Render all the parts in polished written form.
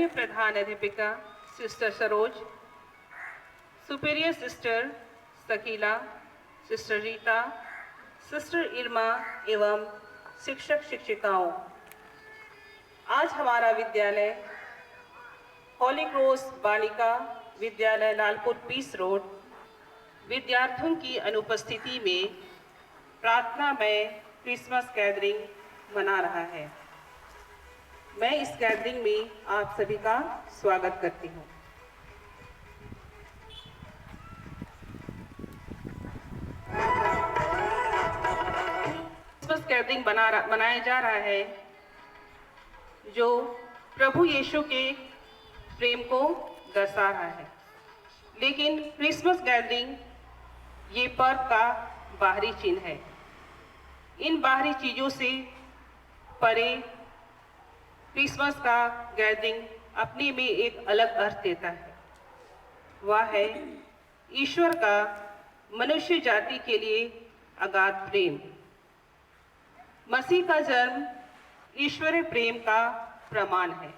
माननीय प्रधान अध्यापिका sister Saroj, superior sister सकीला, sister Rita, sister इरमा एवं शिक्षक शिक्षिकाओं, आज हमारा विद्यालय Holi cross Balika Vidyalaya Lalpur piece road विद्यार्थियों की अनुपस्थिति में प्रार्थना में क्रिसमस गैदरिंग मना रहा है। मैं इस गैदरिंग में आप सभी का स्वागत करती हूँ। क्रिसमस गैदरिंग मनाया जा रहा है जो प्रभु यीशु के प्रेम को दर्शा रहा है, लेकिन क्रिसमस गैदरिंग ये पर्व का बाहरी चिन्ह है। इन बाहरी चीज़ों से परे क्रिसमस का गैदरिंग अपने में एक अलग अर्थ देता है। वह है ईश्वर का मनुष्य जाति के लिए अगाध प्रेम। मसीह का जन्म ईश्वरीय प्रेम का प्रमाण है।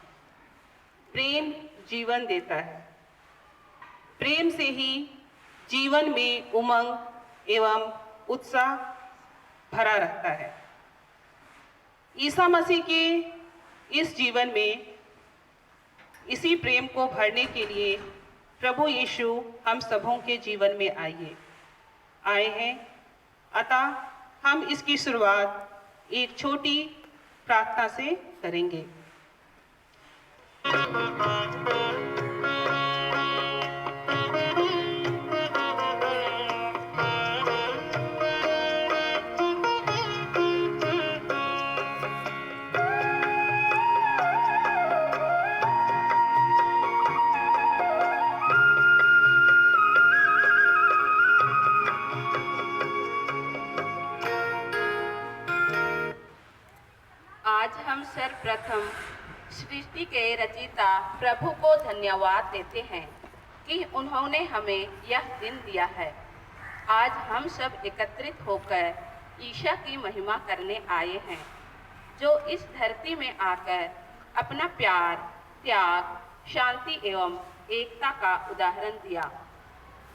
प्रेम जीवन देता है। प्रेम से ही जीवन में उमंग एवं उत्साह भरा रहता है। ईसा मसीह के इस जीवन में इसी प्रेम को भरने के लिए प्रभु यीशु हम सबों के जीवन में आए हैं। अतः हम इसकी शुरुआत एक छोटी प्रार्थना से करेंगे। आज हम सर्वप्रथम सृष्टि के रचयिता प्रभु को धन्यवाद देते हैं कि उन्होंने हमें यह दिन दिया है। आज हम सब एकत्रित होकर ईशा की महिमा करने आए हैं, जो इस धरती में आकर अपना प्यार, त्याग, शांति एवं एकता का उदाहरण दिया।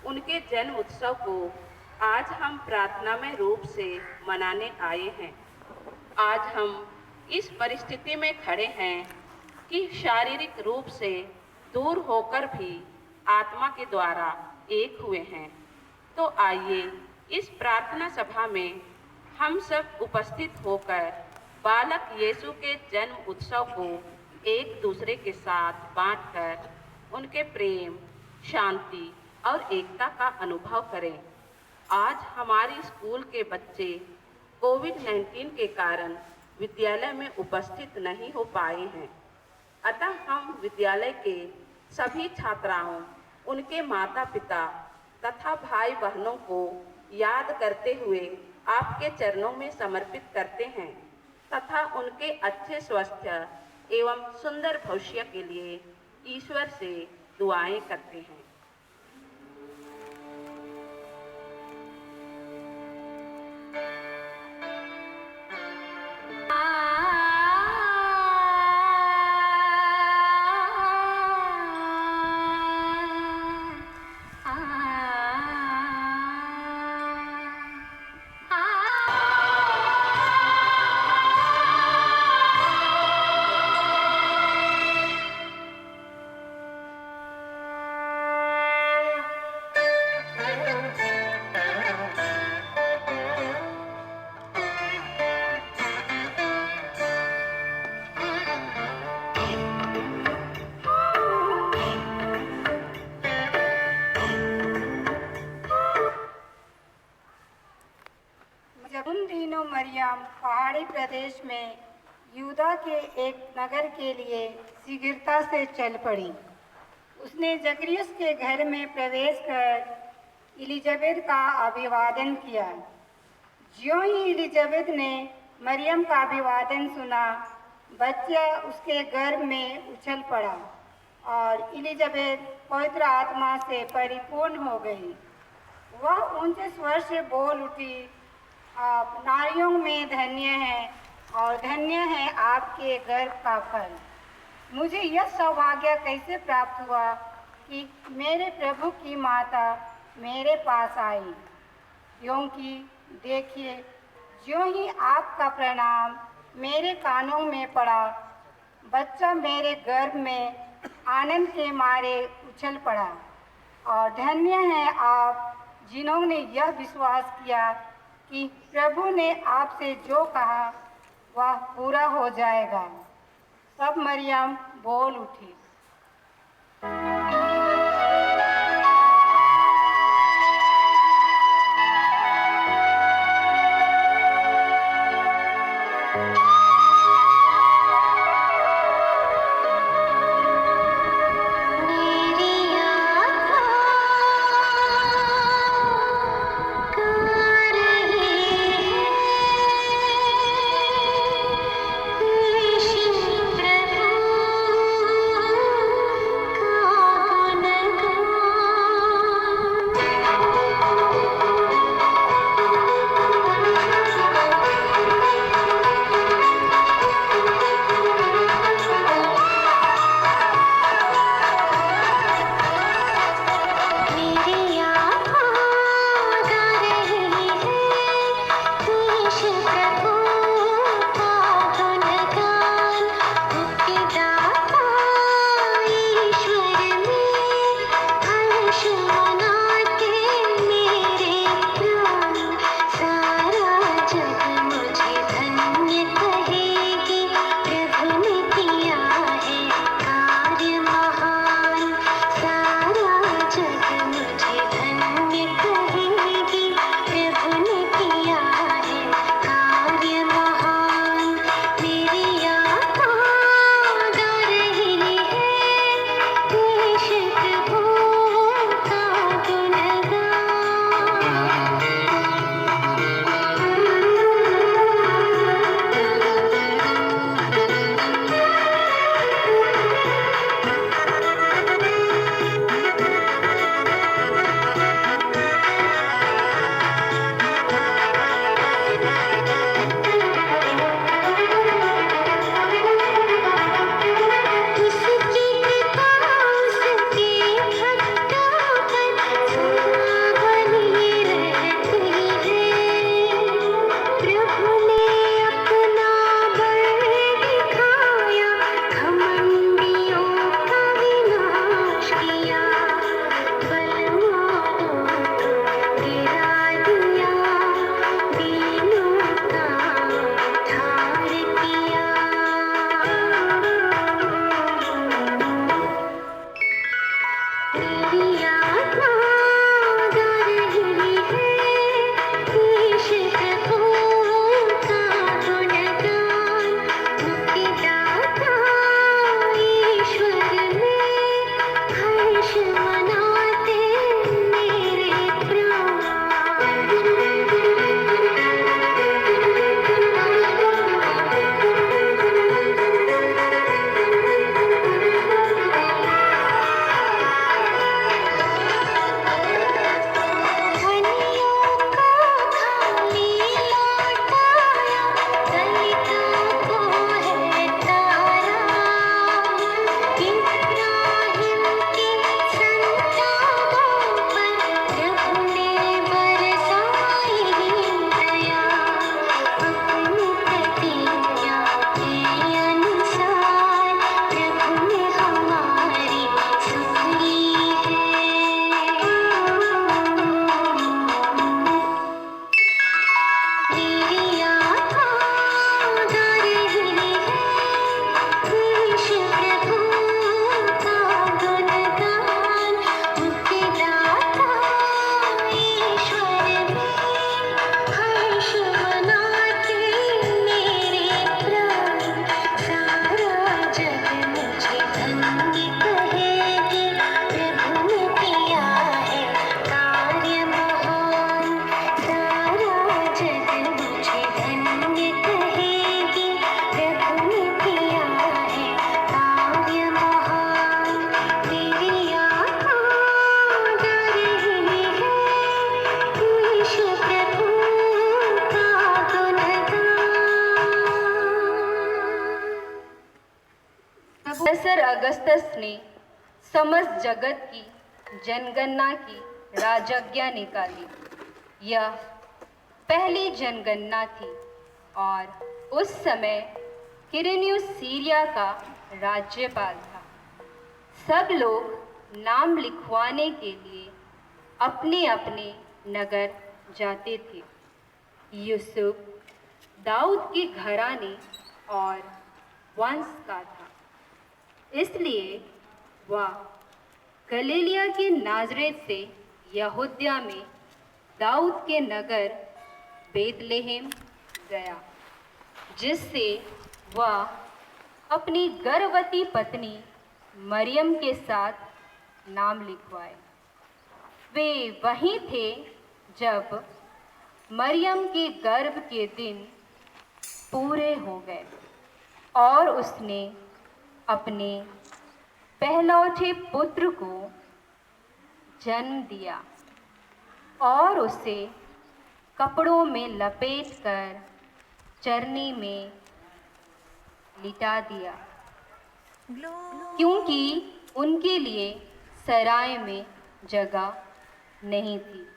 उनके जन्म उत्सव को आज हम प्रार्थनामय रूप से मनाने आए हैं। आज हम इस परिस्थिति में खड़े हैं कि शारीरिक रूप से दूर होकर भी आत्मा के द्वारा एक हुए हैं। तो आइए इस प्रार्थना सभा में हम सब उपस्थित होकर बालक यीशु के जन्म उत्सव को एक दूसरे के साथ बांटकर उनके प्रेम, शांति और एकता का अनुभव करें। आज हमारी स्कूल के बच्चे कोविड-19 के कारण विद्यालय में उपस्थित नहीं हो पाए हैं। अतः हम विद्यालय के सभी छात्राओं, उनके माता पिता तथा भाई बहनों को याद करते हुए आपके चरणों में समर्पित करते हैं तथा उनके अच्छे स्वास्थ्य एवं सुंदर भविष्य के लिए ईश्वर से दुआएं करते हैं। मरियम पहाड़ी प्रदेश में यूदा के एक नगर के लिए शीघ्रता से चल पड़ी। उसने जकरियस के घर में प्रवेश कर इलिजाबेथ का अभिवादन किया। ज्यों ही इलिजाबेथ ने मरियम का अभिवादन सुना, बच्चा उसके गर्भ में उछल पड़ा और इलिजाबेथ पवित्र आत्मा से परिपूर्ण हो गई। वह ऊंचे स्वर से बोल उठी, आप नारियों में धन्य हैं और धन्य है आपके गर्भ का फल। मुझे यह सौभाग्य कैसे प्राप्त हुआ कि मेरे प्रभु की माता मेरे पास आई, क्योंकि देखिए, ज्यों ही आपका प्रणाम मेरे कानों में पड़ा, बच्चा मेरे गर्भ में आनंद के मारे उछल पड़ा। और धन्य हैं आप जिन्होंने यह विश्वास किया कि प्रभु ने आपसे जो कहा वह पूरा हो जाएगा। तब मरियम बोल उठी, प्रभु कैसर अगस्तस ने समस्त जगत की जनगणना की राजज्ञा निकाली। यह पहली जनगणना थी और उस समय किरेनियुस सीरिया का राज्यपाल था। सब लोग नाम लिखवाने के लिए अपने अपने नगर जाते थे। यूसुफ दाऊद के घराने और वंश का था, इसलिए वह गलीलिया के नाजरेत से यहूदिया में दाऊद के नगर बेतलेहम गया, जिससे वह अपनी गर्भवती पत्नी मरियम के साथ नाम लिखवाए। वे वहीं थे जब मरियम के गर्भ के दिन पूरे हो गए और उसने अपने पहलौठे पुत्र को जन्म दिया और उसे कपड़ों में लपेटकर चरनी में लिटा दिया, क्योंकि उनके लिए सराय में जगह नहीं थी।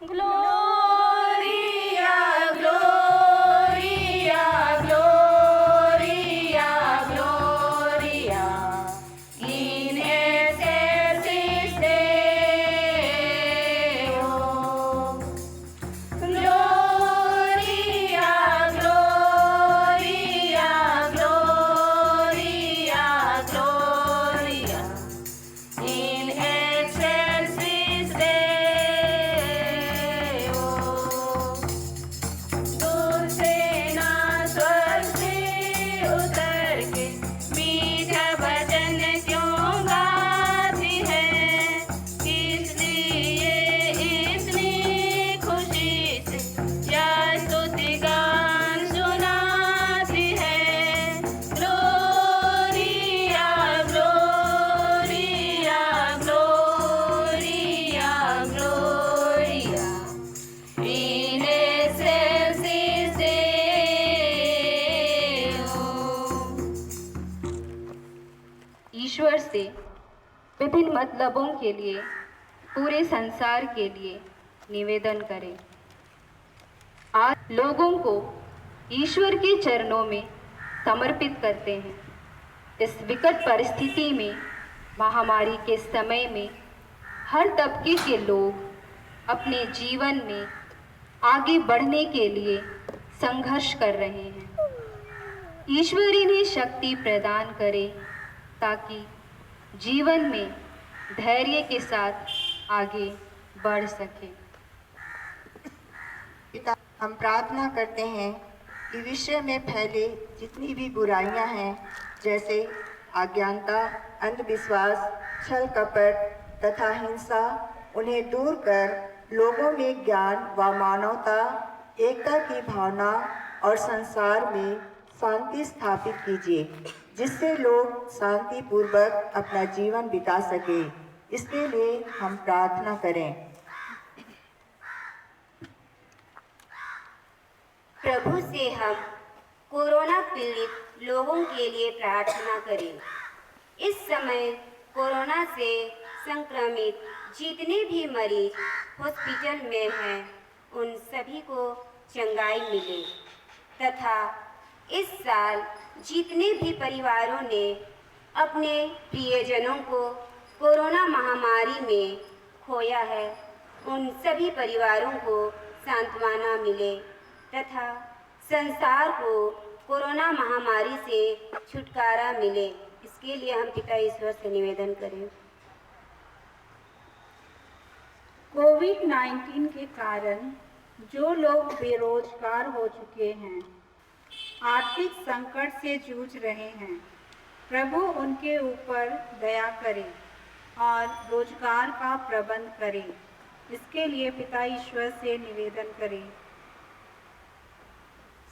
ग्लोरिया ग्लोरिया ग्लोरिया ग्लोरिया इन एक्सेलसिस देओ। ग्लोरिया ग्लोरिया ग्लोरिया ग्लोरिया इन एक्सेलसिस देओ। दूर से ना स्वर्ग से उतर के मीठा भजन क्यों गाती है, इसलिए इतनी खुशी से या स्तुति गान सुनाती है। ग्लोरिया ग्लोरिया ग्लोरिया ग्लोरिया इन एक्सेलसिस देओ। ईश्वर से विभिन्न मतलबों के लिए पूरे संसार के लिए निवेदन करें। आज लोगों को ईश्वर के चरणों में समर्पित करते हैं। इस विकट परिस्थिति में, महामारी के समय में, हर तबके के लोग अपने जीवन में आगे बढ़ने के लिए संघर्ष कर रहे हैं। ईश्वर इन्हें शक्ति प्रदान करे ताकि जीवन में धैर्य के साथ आगे बढ़ सके। पिता, हम प्रार्थना करते हैं कि विश्व में फैले जितनी भी बुराइयां हैं, जैसे अज्ञानता, अंधविश्वास, छल कपट तथा हिंसा, उन्हें दूर कर लोगों में ज्ञान व मानवता, एकता की भावना और संसार में शांति स्थापित कीजिए, जिससे लोग शांतिपूर्वक अपना जीवन बिता सके। इसके लिए हम प्रार्थना करें। प्रभु से हम कोरोना पीड़ित लोगों के लिए प्रार्थना करें। इस समय कोरोना से संक्रमित जितने भी मरीज हॉस्पिटल में हैं, उन सभी को चंगाई मिले तथा इस साल जितने भी परिवारों ने अपने प्रियजनों को कोरोना महामारी में खोया है, उन सभी परिवारों को सांत्वना मिले तथा संसार को कोरोना महामारी से छुटकारा मिले। इसके लिए हम पिता ईश्वर से निवेदन करें। कोविड-19 के कारण जो लोग बेरोजगार हो चुके हैं, आर्थिक संकट से जूझ रहे हैं, प्रभु उनके ऊपर दया करे और रोजगार का प्रबंध करे। इसके लिए पिता ईश्वर से निवेदन करें।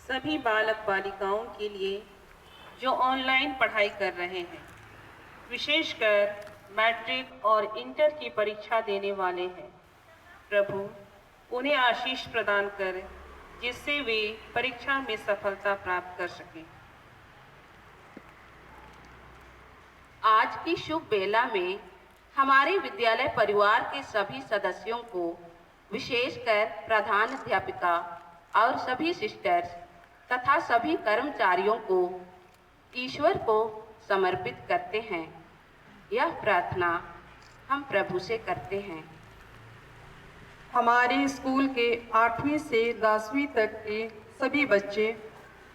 सभी बालक बालिकाओं के लिए जो ऑनलाइन पढ़ाई कर रहे हैं, विशेषकर मैट्रिक और इंटर की परीक्षा देने वाले हैं, प्रभु उन्हें आशीष प्रदान कर जिससे वे परीक्षा में सफलता प्राप्त कर सकें। आज की शुभ बेला में हमारे विद्यालय परिवार के सभी सदस्यों को, विशेषकर प्रधान अध्यापिका और सभी सिस्टर्स तथा सभी कर्मचारियों को ईश्वर को समर्पित करते हैं। यह प्रार्थना हम प्रभु से करते हैं। हमारे स्कूल के 8वीं से 10वीं तक के सभी बच्चे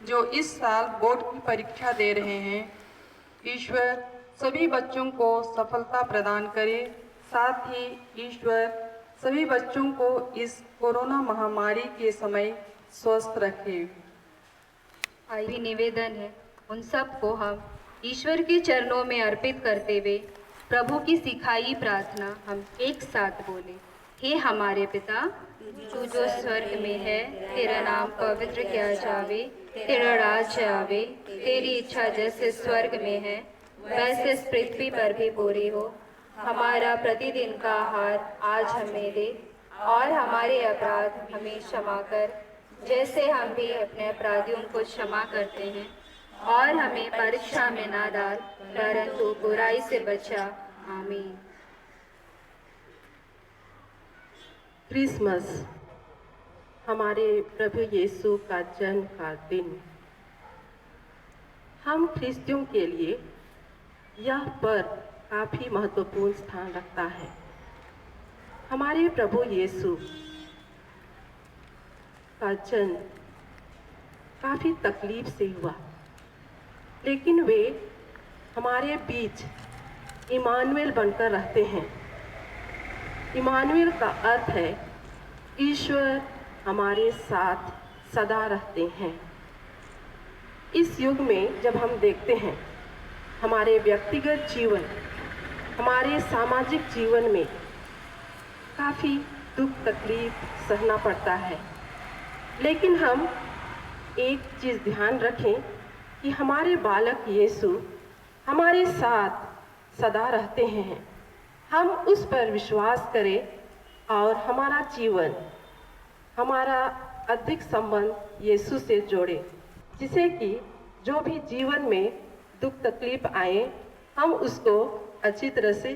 जो इस साल बोर्ड की परीक्षा दे रहे हैं, ईश्वर सभी बच्चों को सफलता प्रदान करे। साथ ही ईश्वर सभी बच्चों को इस कोरोना महामारी के समय स्वस्थ रखे। आइए निवेदन है, उन सब को हम ईश्वर के चरणों में अर्पित करते हुए प्रभु की सिखाई प्रार्थना हम एक साथ बोले। हे हमारे पिता, तू जो स्वर्ग में है, तेरा नाम पवित्र किया जावे, तेरा राज्य आवे, तेरी इच्छा जैसे स्वर्ग में है वैसे इस पृथ्वी पर भी पूरी हो। हमारा प्रतिदिन का आहार आज हमें दे और हमारे अपराध हमें क्षमा कर, जैसे हम भी अपने अपराधियों को क्षमा करते हैं, और हमें परीक्षा में ना डाल परंतु बुराई से बचा। आमीन। क्रिसमस हमारे प्रभु यीशु का जन्म का दिन। हम ख्रिस्तियों के लिए यह पर्व काफ़ी महत्वपूर्ण स्थान रखता है। हमारे प्रभु यीशु का जन्म काफ़ी तकलीफ से हुआ, लेकिन वे हमारे बीच इमानुएल बनकर रहते हैं। इमानुएल का अर्थ है ईश्वर हमारे साथ सदा रहते हैं। इस युग में जब हम देखते हैं हमारे व्यक्तिगत जीवन, हमारे सामाजिक जीवन में काफ़ी दुख तकलीफ सहना पड़ता है, लेकिन हम एक चीज़ ध्यान रखें कि हमारे बालक यीशु हमारे साथ सदा रहते हैं। हम उस पर विश्वास करें और हमारा जीवन, हमारा अधिक संबंध यीशु से जोड़ें, जिससे कि जो भी जीवन में दुख तकलीफ आए हम उसको अच्छी तरह से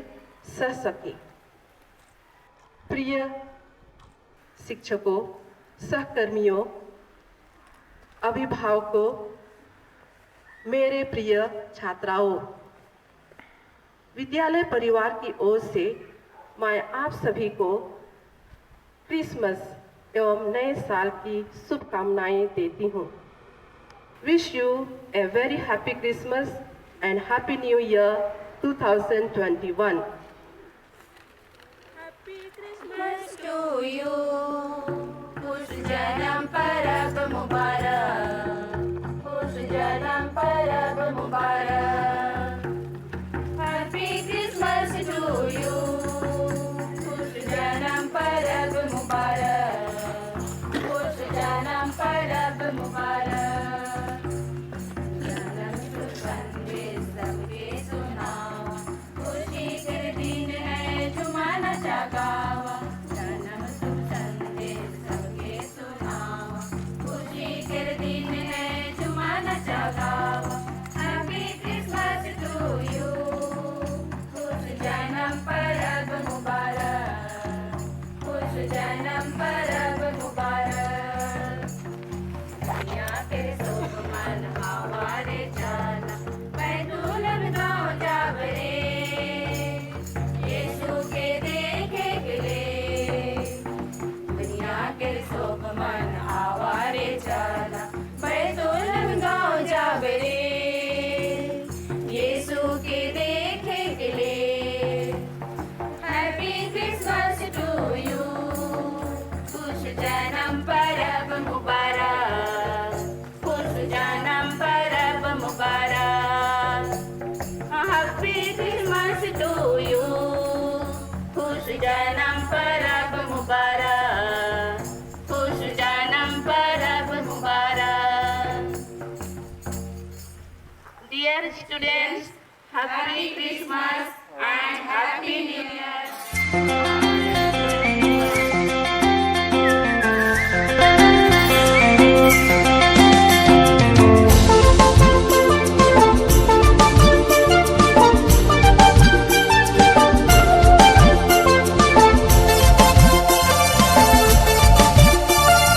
सह सकें। प्रिय शिक्षकों, सहकर्मियों, अभिभावकों, मेरे प्रिय छात्राओं, विद्यालय परिवार की ओर से मैं आप सभी को क्रिसमस एवं नए साल की शुभकामनाएं देती हूँ। Wish you a very happy Christmas and happy new year 2021। Happy Christmas to you, खुश जन्म परब मुबारक, खुश जन्म परब मुबारक। हैप्पी क्रिसमस टू यू, खुश जन्म परब मुबारक, खुश जन्म परब मुबारक। जन्म शुभ संदेश सबके सुनावा, खुशी के दिन है जुमाना जगावा। जन्म शुभ संदेश सबके सुनावा, खुशी के दिन है जुमाना जगावा। हैप्पी क्रिसमस टू यू, खुश जन्म परब मुबारक, खुश जन्म परब मुबारक। दुनिया के शोक मन हमारे जाना, बैतूल गाँव जावरे, यीशु के देखे के लिए। दुनिया के शोक मन हमारे जाना, बैतूल गाँव जावरे, यीशु के देखे के लिए। हैप्पी क्रिसमस टू यू, खुश जन्म परब मुबारक, खुश जन्म परब मुबारक। हैप्पी क्रिसमस टू यू, खुश जन्म परब मुबारक, खुश जन्म परब मुबारक। Dear students, Happy Christmas and Happy New Year.